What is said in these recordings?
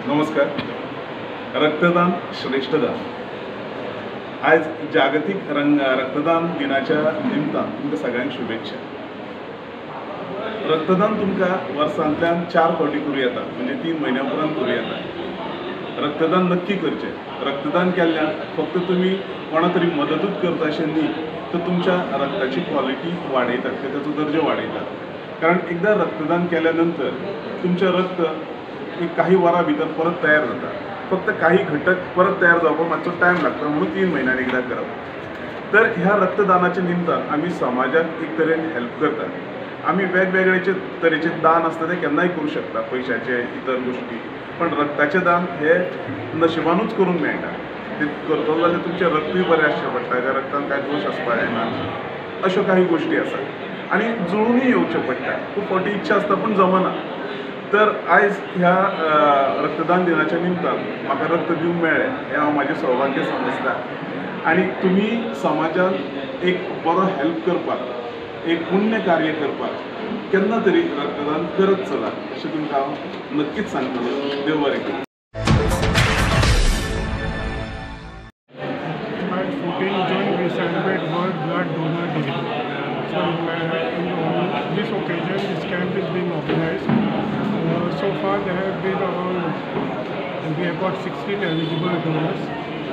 नमस्कार. रक्तदान श्रेष्ठदान. आज जागतिक रक्तदान दिनाच्या निमतान तुमकां सगळ्यांक शुभेच्छा. रक्तदान तुमकां वर्सांतल्यान 4 फावटी करूं येता, म्हणजे 3 म्हयन्या उपरांत करूं येता. रक्तदान नक्की करचें. रक्तदान केल्ल्यान फक्त तुमी कोणा तरी मदतूच करता अशें न्ही, तर तुमच्या रक्ताची क्वॉलिटी वाडयतात, ताचो दर्जो वाडयतात. कारण एकदां रक्तदान केल्या नंतर तुमचें रक्त काही वरां भितर परत तयार जाता. फक्त काही घटक परत तयार जावपाक मातसो टायम लागता, म्हणून 3 म्हयन्यांनी एकदां करप. तर ह्या रक्तदानाच्या निमतान आमी समाजाक एक तरेन हेल्प करतात. आमी वेगवेगळे तरेचे दान आसता ते केन्नाय करूं शकता, पयशाचे इतर गोश्टी. पण रक्ताचें दान हे नशिबानूच करूंक मेळटा. ते करतलो जाल्यार तुमचें रक्तूय बरें आसचें पडटा, त्या रक्तान कांय दोश आसपाक जायना, अश्यो काही गोश्टी आसात. आनी जुळूनय येवचें पडटा. खूब फावटी इच्छा आसता पूण जमना. तर आयज ह्या रक्तदान दिनाच्या निमतान म्हाका रक्त दिवंक मेळ्ळें हें हांव म्हाजें सौभाग्य समजता. आनी तुमी समाजान एक बरो हेल्प करपाक, एक पुण्य कार्य करपाक केन्ना तरी रक्तदान करत चलात अशें तुमकां हांव नक्कीच सांगतलो. देव बरें करूं. This occasion, this camp is being organized. So far, there have been we have got 16 eligible donors,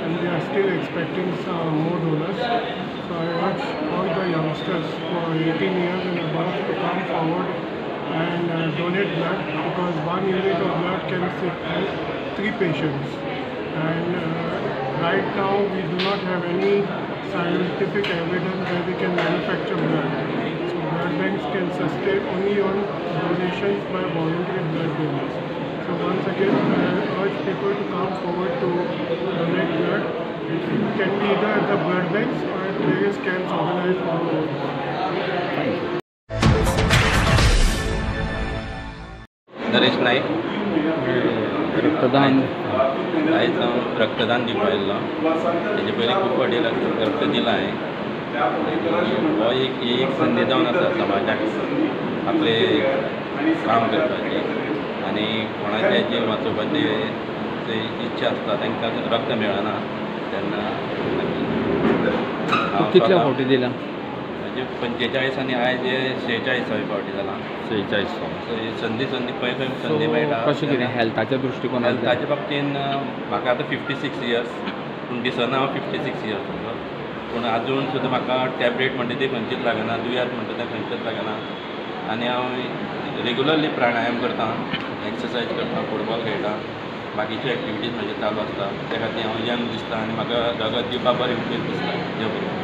and we are still expecting some more donors. So I urge all the youngsters who are 18 years and above to come forward and donate blood, because 1 unit of blood can help 3 patients. And right now, we do not have any scientific evidence that we can manufacture blood. Blood banks can sustain only on donations by voluntary blood donors. So once again, I urge people to come forward to donate blood. It can be either at the blood banks or at various camps organized all over the world. Naresh Naik. रक्तदान आयज हांव रक्तदान दिवपाक आयिल्लो. तेजे पयलीं खूब फावटी रक्त दिलां हांवें. हो एक संदी जावन आसा समाजाक आपले काम करपाची आनी कोणाचें जीव वाचोवपाची इच्छा आसता तांकां रक्त मेळना तेन्ना कितल्या फावटी दिला? म्हणजे 45 आनी आयज 46 फावटी जाला. 46 संदी खंय संदी मेळटा. कशें कितें हेल्थाच्या दृश्टीकोनांतल्यान? हेल्थाच्या बाबतीन म्हाका आतां 56 इयर्स पूण दिसना हांव 56 इयर्स पूण आजून सुद्दां म्हाका टॅबलेट म्हणटा ती खंयचीच लागना, दुयेंत म्हणटा तें खंयचेंच लागना. आनी हांव रेगुलरली प्राणायाम करता, एक्सरसायज करता, फुटबॉल खेळटा, बाकीचे एक्टिविटीज म्हाजे चालू आसता. त्या खातीर हांव यंग दिसता आनी म्हाका रगत दिवपाक बरें उमेद दिसता. देव बरें.